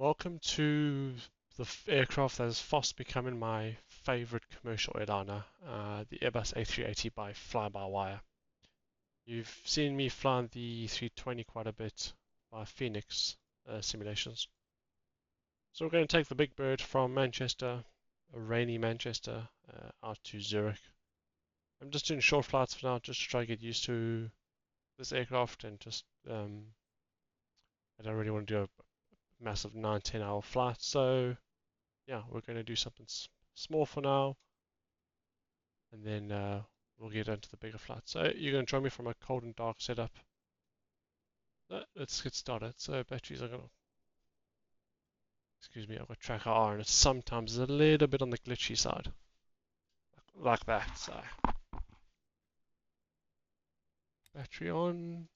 Welcome to the aircraft that is fast becoming my favorite commercial airliner, the Airbus A380 by fly-by-wire. You've seen me flying the 320 quite a bit by Phoenix simulations. So we're going to take the big bird from Manchester, a rainy Manchester, out to Zurich. I'm just doing short flights for now, just to try to get used to this aircraft and just I don't really want to do a massive 9-10 hour flight, so yeah, we're going to do something small for now, and then we'll get into the bigger flight. So you're going to join me from a cold and dark setup. Let's get started. So batteries are going to, excuse me, I've got tracker R, and it sometimes is a little bit on the glitchy side, like that. So battery on.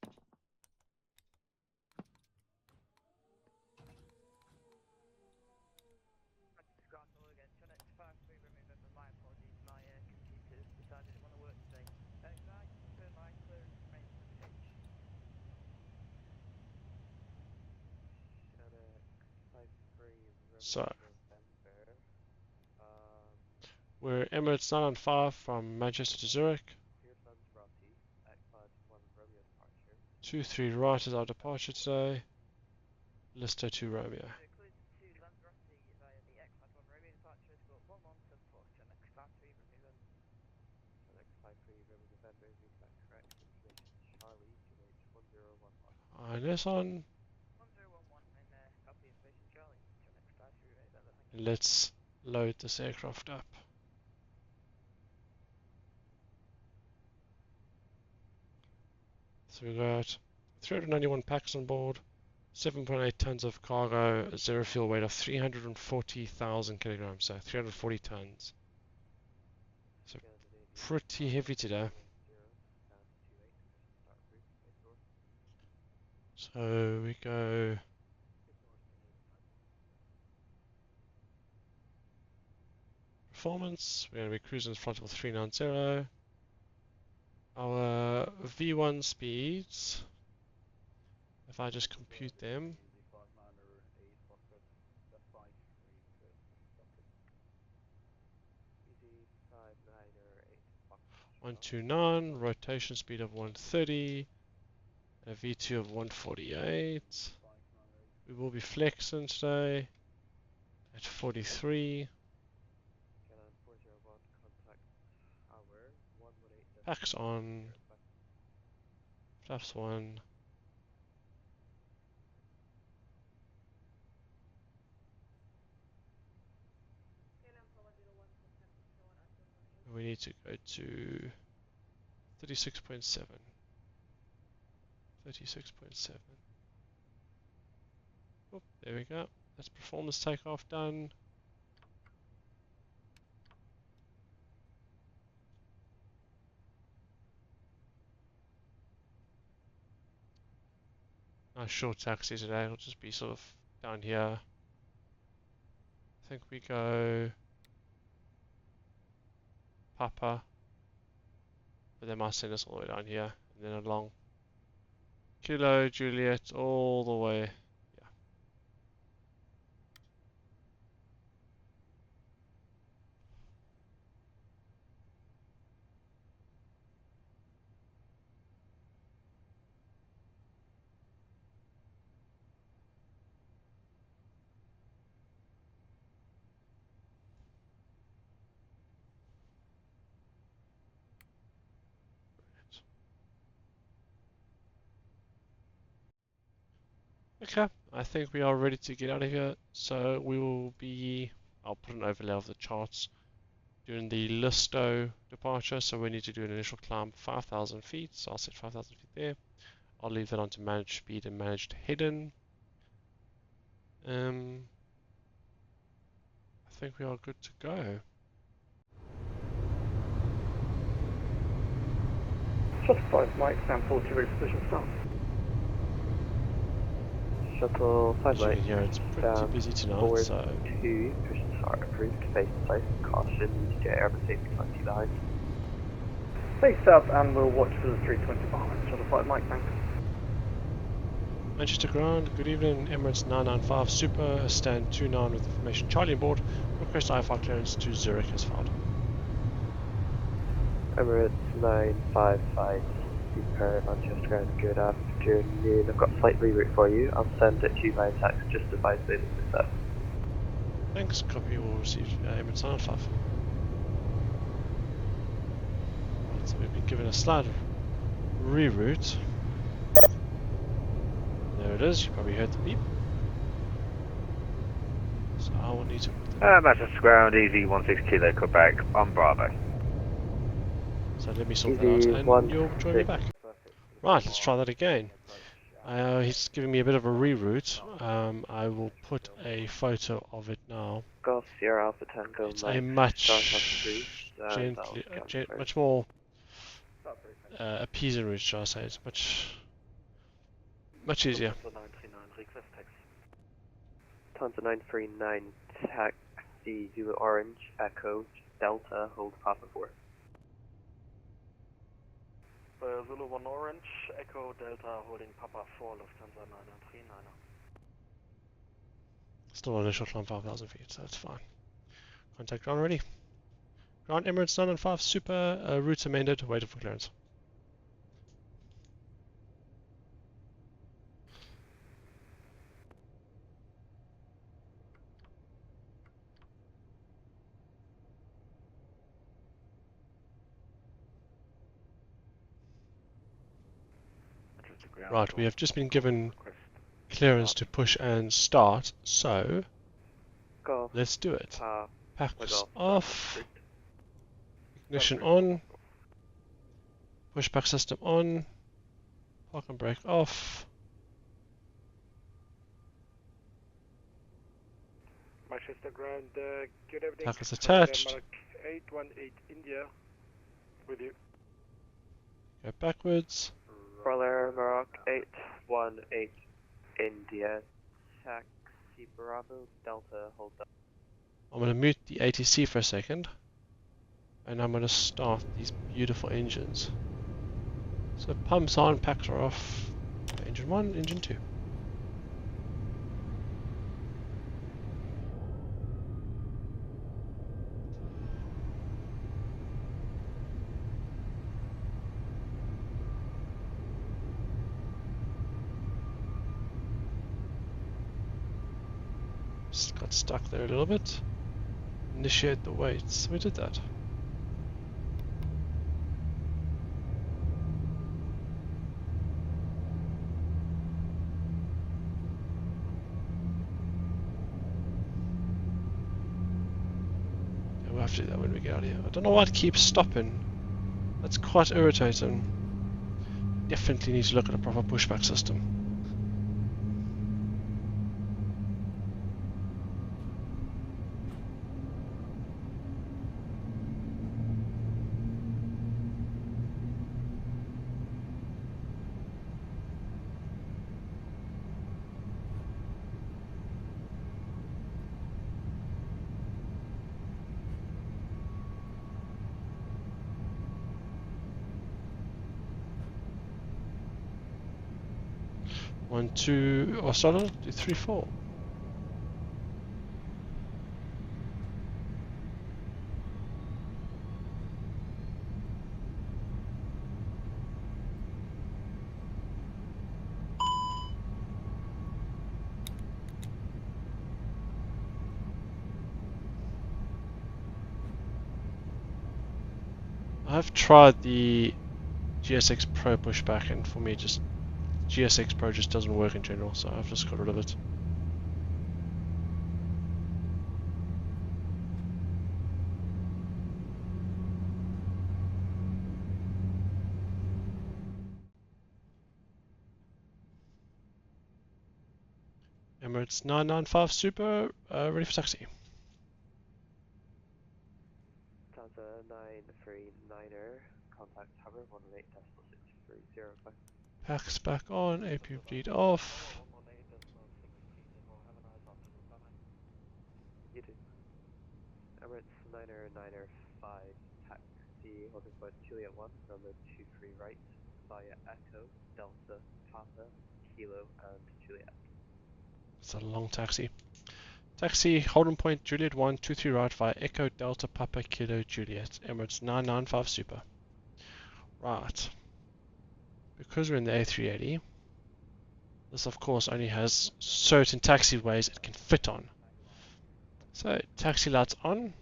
So we're Emirates 995 from Manchester to Zurich. 23 right is our departure today. Lister to Romeo. INS on. Let's load this aircraft up. So we've got 391 packs on board, 7.8 tons of cargo, a zero fuel weight of 340,000 kilograms, so 340 tons. So pretty heavy today. So we go performance, we're going to be cruising throttle 390. Our V1 speeds, if I just compute them, 129, rotation speed of 130, a V2 of 148. We will be flexing today at 43. Packs on, flaps on. We need to go to 36.7. 36.7. Oh, there we go. That's performance takeoff done. Nice short taxi today. It'll just be sort of down here. I think we go Papa, but they might send us all the way down here and then along Kilo Juliet all the way. Okay, I think we are ready to get out of here. So we will be, I'll put an overlay of the charts, doing the Listo departure. So we need to do an initial climb 5,000 feet. So I'll set 5,000 feet there. I'll leave that on to managed speed and managed hidden. I think we are good to go. Shuttle 5 Mike, stand 40 route position start. Shuttle 5 Mike, Here it's pretty busy tonight, so 2, position start approved, face south, caution, to Airbus A320 face up and we'll watch for the 320 behind. Shuttle 5 Mike, thanks. Manchester ground, good evening, Emirates 995 Super, stand 29 with information Charlie on board, request IFR clearance to Zurich as filed. Emirates 955 Super, Manchester ground, good afternoon. I've got a flight reroute for you. I'll send it to you via text, just advise that it's set. Thanks, copy will receive Emirates 995. Right, so we've been given a slight reroute. There it is, you probably heard the beep. So I will need to... Manchester ground, easy 160 Kilo Quebec, on Bravo. So let me sort that out and you'll join me back. Right, let's try that again. He's giving me a bit of a reroute. I will put a photo of it now. Golf Sierra Alpha Tango. It's a much much more appeasing route, shall I say. It's much easier. Tonza 939 taxi Zulu Orange Echo Delta hold Papa 4. Zulu 1 Orange Echo Delta holding Papa 4 Lufthansa 939. Still on initial climb 5,000 feet, so that's fine. Contact ground ready. Ground Emirates 995 Super, route amended, waiting for clearance. Right, we have just been given clearance to push and start, so let's do it. Packs off, ignition on, pushback system on, park and brake off. Manchester ground, good evening. Tackles attached. Mark 818 India with you. Go backwards. Roller Maroc 818 India taxi Bravo Delta hold up. I'm going to mute the ATC for a second, and I'm going to start these beautiful engines. So pumps on, packs are off. Engine 1, engine 2. Just got stuck there a little bit. Initiate the weights. We did that. Yeah, we'll have to do that when we get out of here. I don't know why it keeps stopping. That's quite irritating. Definitely need to look at a proper pushback system. One, two, or sorry, 2, 3, 4. I've tried the GSX Pro pushback, and for me just GSX Pro just doesn't work in general, so I've just got rid of it. Emirates 995 Super, ready for taxi. Tonza 939er, contact hover 118.6305. Packs back on, APUD off. You do. Emirates 9er 5 taxi holding point Juliet 1 runway 23 right via Echo Delta Papa Kilo and Juliet. It's a long taxi. Taxi, holding point Juliet 123 right via Echo Delta Papa Kilo Juliet, Emirates 995 Super. Right. Because we're in the A380, this of course only has certain taxiways it can fit on. So, taxi lights on.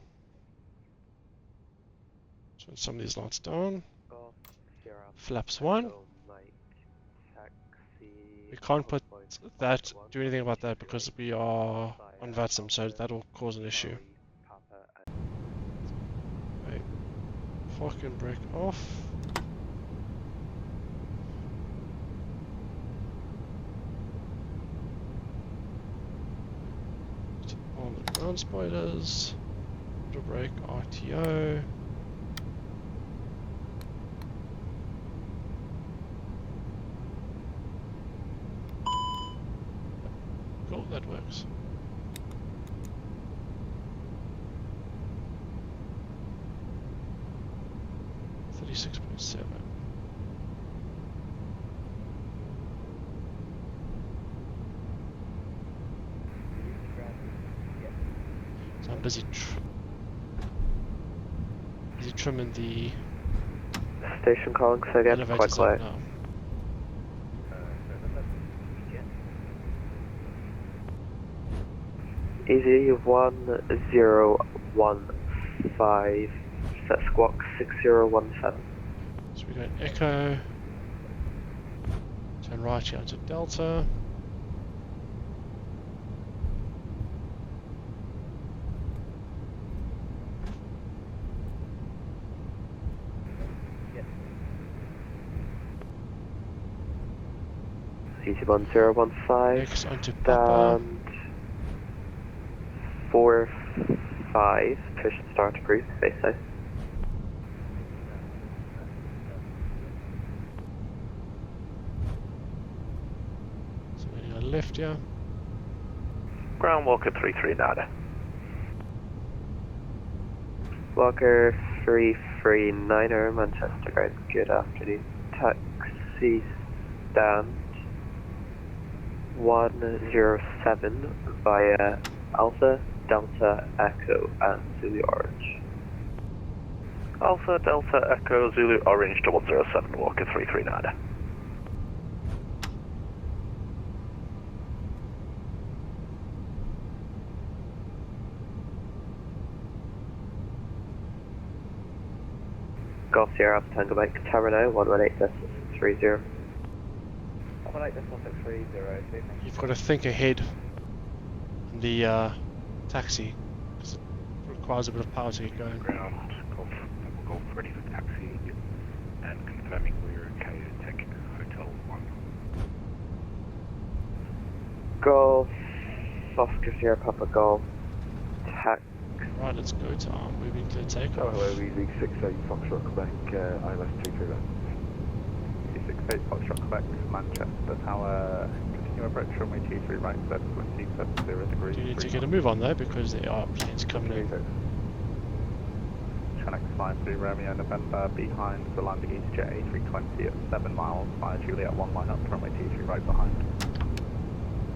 Turn some of these lights down. Golf, Sierra, Flaps 1. Echo, Mike, taxi. We can't put point that, one, do anything about that two, because we are via on VATSIM, so Alpha, that will cause an issue. Charlie, Papa, and Okay. Fucking brake off. On the ground spoilers. Auto brake, RTO. Cool, that works. $36.7. So I'm busy trimming the station calling, so again, quite elevators up quiet. now. Easy 1015, set squawk 6017. So we got Echo. Turn right here onto Delta. Easy 1015, Next onto Papa. stand 45, push and start approved, base side. So we're going to left here. Ground Walker 339er. Walker 339er, Manchester ground, good afternoon. Taxi stand 107 via Alpha, Delta, Echo and Zulu Orange. Alpha Delta Echo Zulu Orange to 107 Walker 339er. Golf Sierra Alpha Tango Mike, Tower now, 118.30. 118.30. You've got to think ahead on the taxi because it requires a bit of power to get going. Ground Golf ready for taxi and confirming we're okay to take Hotel 1. Golf, Oscar Sierra Papa Golf, tax. Right, let's go to our moving clear takeoff. Hello, Easy 68 Foxtrot Quebec, ILS 230. 68 Foxtrot Quebec, Manchester Tower, continue approach runway 23 right, set 2070 degrees. Do you need to get a move on though because there are planes coming in. Channel 53 Romeo November behind the landing EasyJet A320 at 7 miles, via Juliet 1 line up, runway 23 right behind.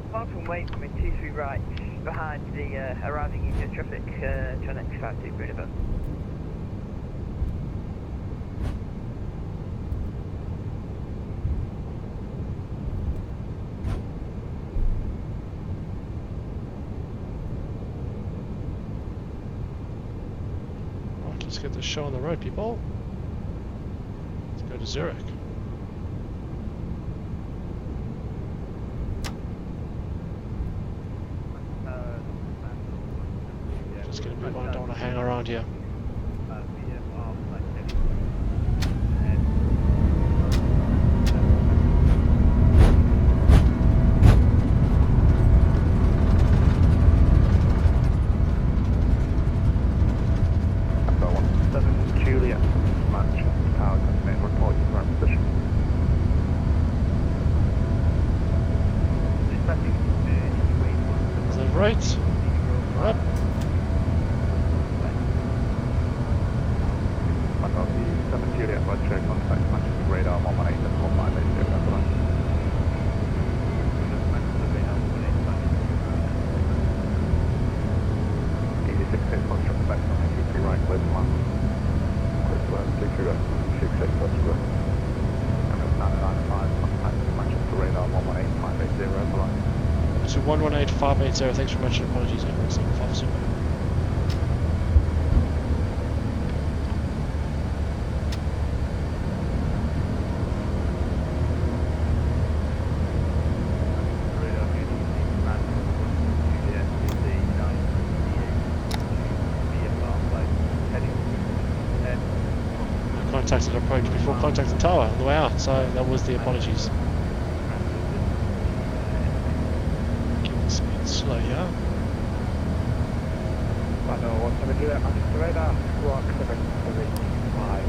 Apart from wait for me 23 right behind the arriving EasyJet traffic, Channel 53 Bruneva. Let's get this show on the road, people. Let's go to Zurich. Just gonna move on, don't want to hang around here. Juliet, Manchester Tower, continue report your current position. Is that right? Up. I've got the 7 Juliet Roger, contact Manchester radar 118.158, that's right. 118580, thanks very much and apologies, Emirates 5 Super. Contacted approach before contacting tower on the way out, so that was the apologies. Keep the speed slow, yeah. I know what to do. I'm just radar squawk 735.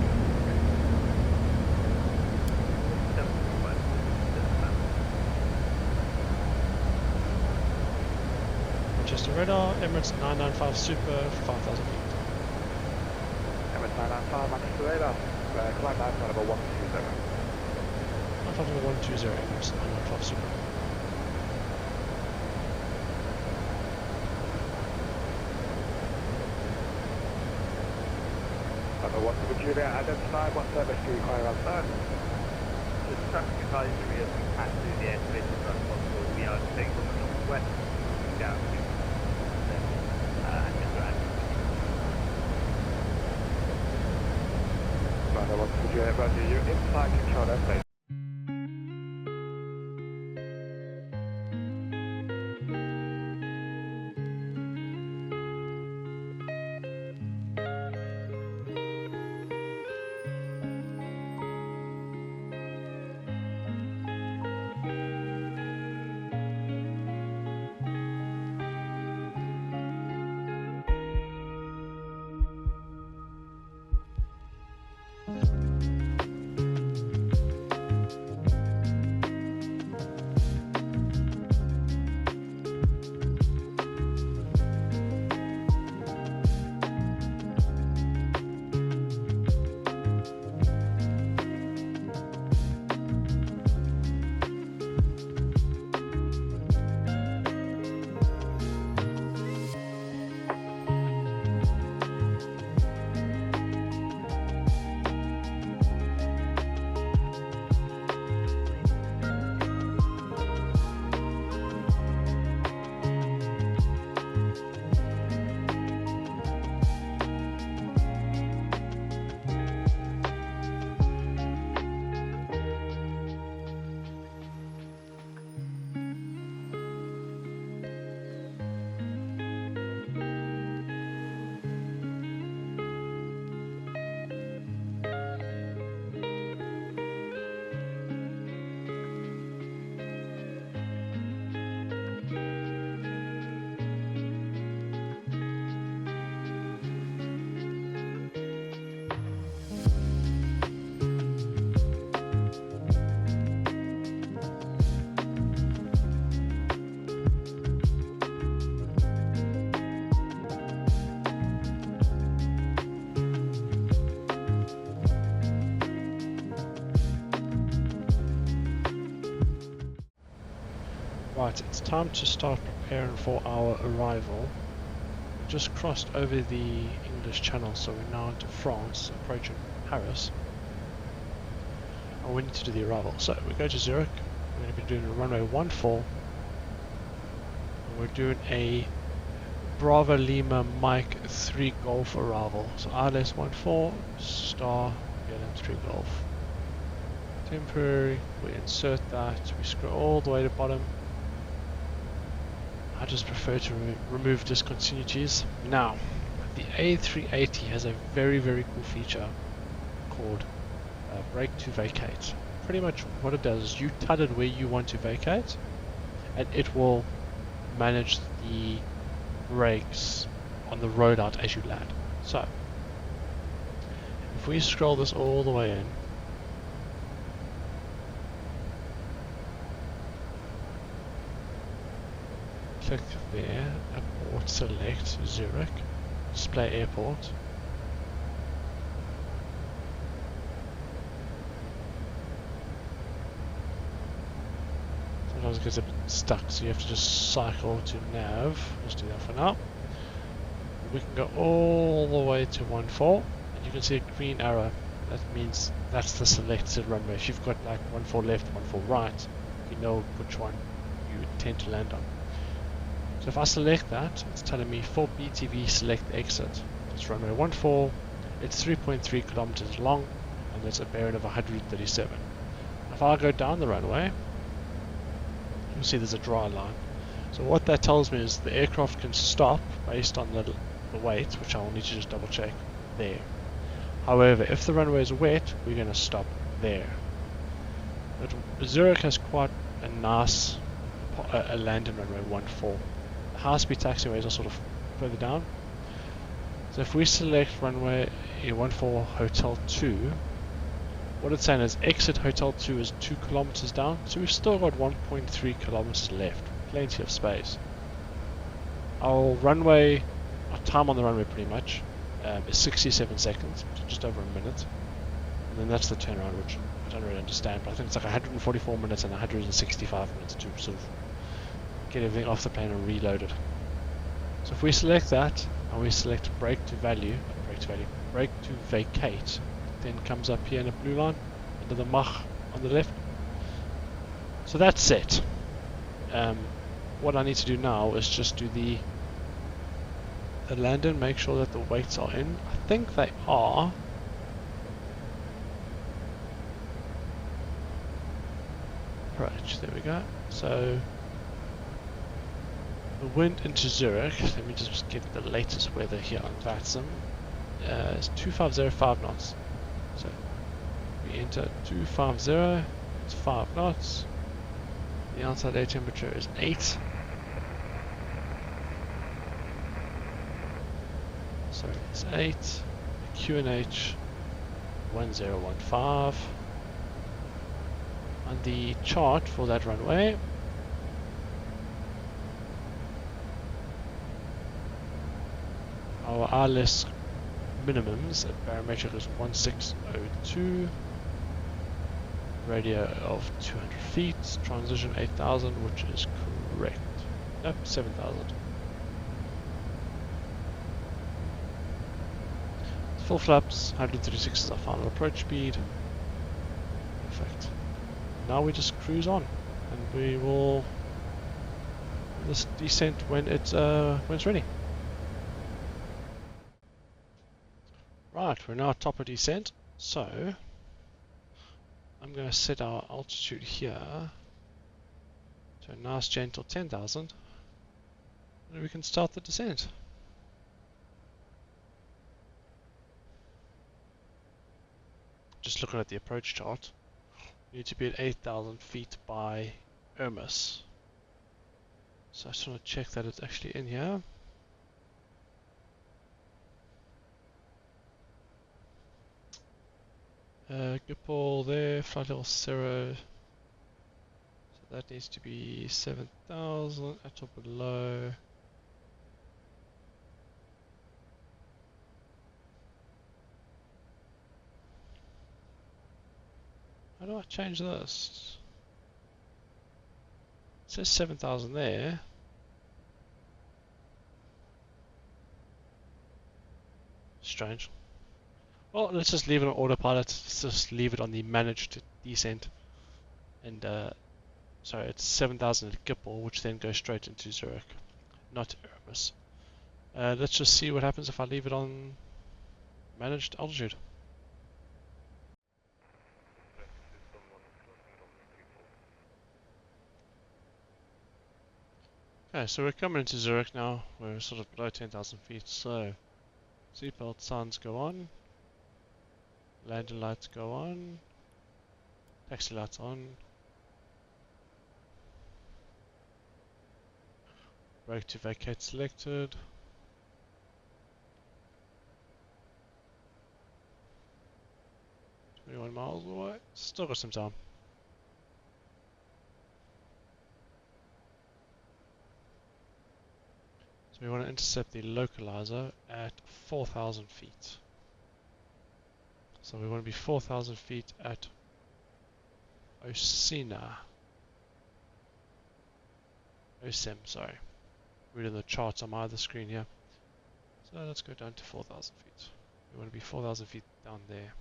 Manchester radar, Emirates 995 Super, 5,000 feet. Emirates 995, Manchester radar. Climb out number 120. 120, Emirates 995 Super. Number 1 Juliet, identify what service do you require outside? Just traffic advisory as we pass through the airspace as fast as possible. We are staying on the northwest, moving down to Number 1 Juliet, Roger, you're inside control airspace. Right, it's time to start preparing for our arrival. We just crossed over the English Channel, so we're now into France, approaching Paris. And we need to do the arrival. So we go to Zurich, we're going to be doing a runway 14, and we're doing a Bravo Lima Mike 3 Golf arrival. So ILS 14, star, BLM 3 Golf. Temporary, we insert that, we scroll all the way to the bottom. I just prefer to remove discontinuities. Now, the A380 has a very cool feature called brake to vacate. Pretty much what it does is you tell it where you want to vacate and it will manage the brakes on the road out as you land. So, if we scroll this all the way in, click there, airport, select Zurich, display airport. Sometimes it gets a bit stuck, so you have to just cycle to nav. Let's do that for now. We can go all the way to 14, and you can see a green arrow. That means that's the selected runway. If you've got like 14 left, 14 right, you know which one you intend to land on. So if I select that, it's telling me for BTV select exit. It's runway 14, it's 3.3 kilometers long, and there's a bearing of 137. If I go down the runway, you'll see there's a dry line. So what that tells me is the aircraft can stop based on the weight, which I will need to just double check there. However, if the runway is wet, we're going to stop there. But Zurich has quite a nice landing runway 14. The high-speed taxiways are sort of further down. So if we select runway 14 Hotel 2, what it's saying is exit Hotel 2 is 2 kilometers down, so we've still got 1.3 kilometers left. Plenty of space. Our time on the runway pretty much is 67 seconds, so just over a minute. And then that's the turnaround, which I don't really understand, but I think it's like 144 minutes and 165 minutes to sort of get everything off the plane and reload it. So if we select that, and we select brake to vacate, then comes up here in a blue line, under the Mach on the left. So that's set. What I need to do now is just do the landing, make sure that the weights are in. I think they are. Right, there we go. So the wind into Zurich, let me just get the latest weather here on VATSIM, is 2505 knots. So we enter 250, it's 5 knots. The outside air temperature is 8. So it's 8. QNH 1015. On the chart for that runway, our ILS minimums at barometric is 1602. Radio of 200 feet, transition 8000, which is correct. Nope, 7000. Full flaps, 136 is our final approach speed. Perfect. Now we just cruise on, and we will this descent when it's ready. Right, we're now top of descent, so I'm going to set our altitude here to a nice gentle 10,000, and we can start the descent. Just looking at the approach chart, we need to be at 8,000 feet by Emirates. So I just want to check that it's actually in here. Virpil there, flight level 0. So that needs to be 7,000 at or below. How do I change this? It says 7,000 there. Strange. Well, let's just leave it on autopilot. Let's just leave it on the managed descent. And sorry, it's 7,000 at Virpil, which then goes straight into Zurich, not Emirates. Let's just see what happens if I leave it on managed altitude. Okay, so we're coming into Zurich now. We're sort of below 10,000 feet, so seatbelt signs go on. Landing lights go on. Taxi lights on. Brake to vacate selected. .21 miles away. Still got some time. So we want to intercept the localizer at 4,000 feet. So we want to be 4,000 feet at Osem, sorry. Reading the charts on my other screen here. So let's go down to 4,000 feet. We want to be 4,000 feet down there.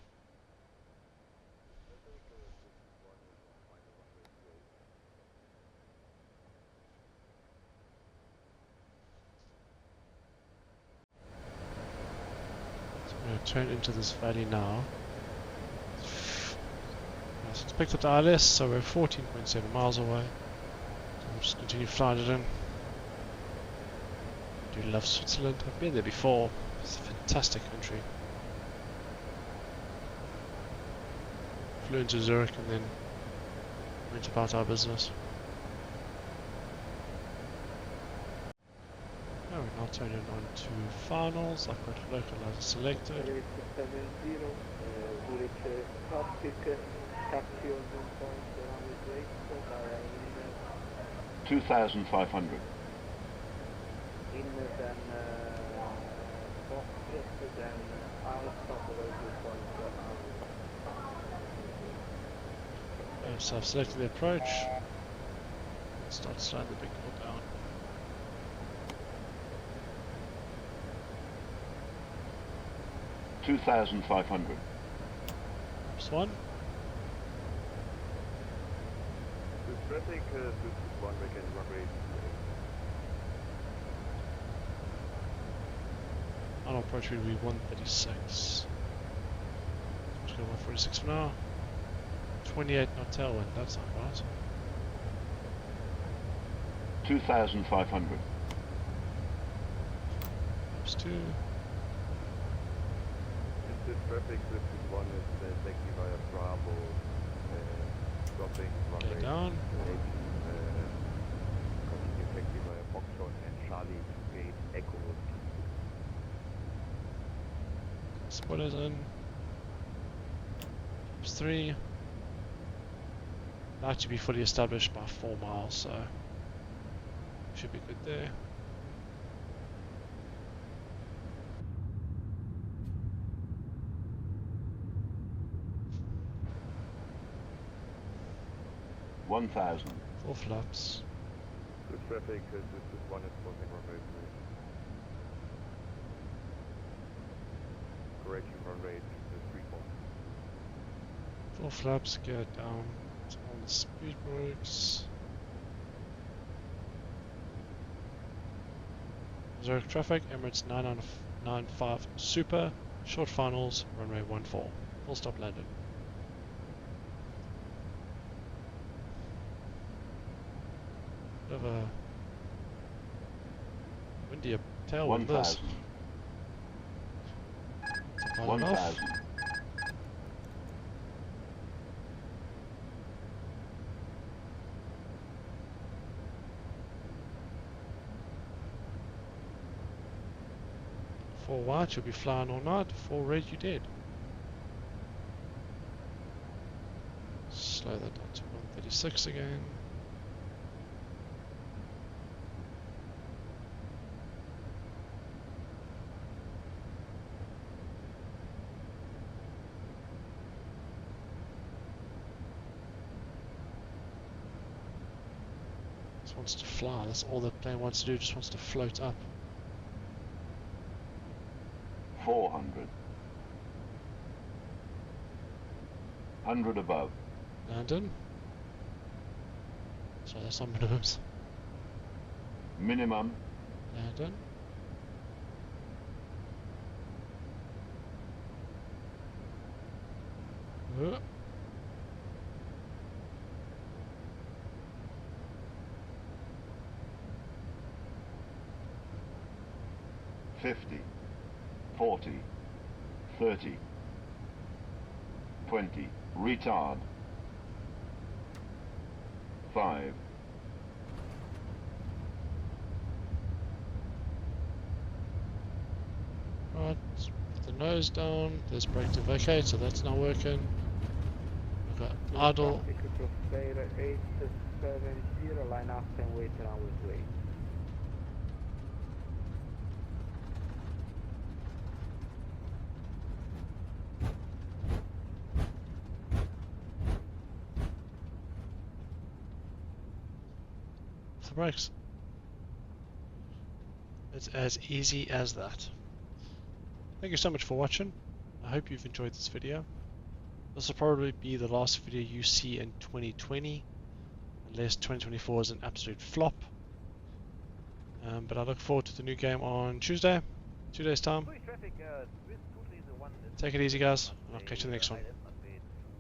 going to turn into this valley now. Yes, it's picked up the ILS, so we're 14.7 miles away. So we'll just continue flying it in. I do love Switzerland. I've been there before. It's a fantastic country. Flew into Zurich and then went about our business. Now we're now turning on to finals. I've got localizer selected. AX670, Zurich traffic, taxi on 2,500. In then then I'll stop So I've selected the approach. Start sliding the big hill down. $2,500. This one. traffic, this is one weekend runway. Final approach will be 136. Let's go 146 for now. 28 knot tailwind, that's not right. 2,500. Oops, 2. This is traffic, this is one is taxi via Bravo, dropping runway. Okay, down. Continue taxi via Foxtrot and Charlie to gate Echo. Spoilers in. Oops, 3. That should be fully established by 4 miles, so should be good there. $1,000. 4 flaps. The traffic, this is one is crossing runway 3. Correction runway to 34. 4 flaps, get down to all the speed brakes. Zurich traffic, Emirates 995 Super, short finals, runway 14. Full stop landing. Bit of a windy tailwind this. 1,000. For white you'll be flying all night, for red you did. Slow that down to 136 again. Just wants to fly, that's all the plane wants to do, just wants to float up. 400. 100 above. Landon. Sorry, that's not minimums. Minimum. Landon. Oh. $50. 40, 30, 20, retard, 5, Right, put the nose down, there's brake to vacate, so that's not working. We've got idle. Corsair HX1000i, line up and wait around with way. Brakes. It's as easy as that. Thank you so much for watching. I hope you've enjoyed this video. This will probably be the last video you see in 2020, unless 2024 is an absolute flop. But I look forward to the new game on Tuesday, 2 days time. Traffic, Swiss 231 Take it easy, guys. I'll catch you in the next one.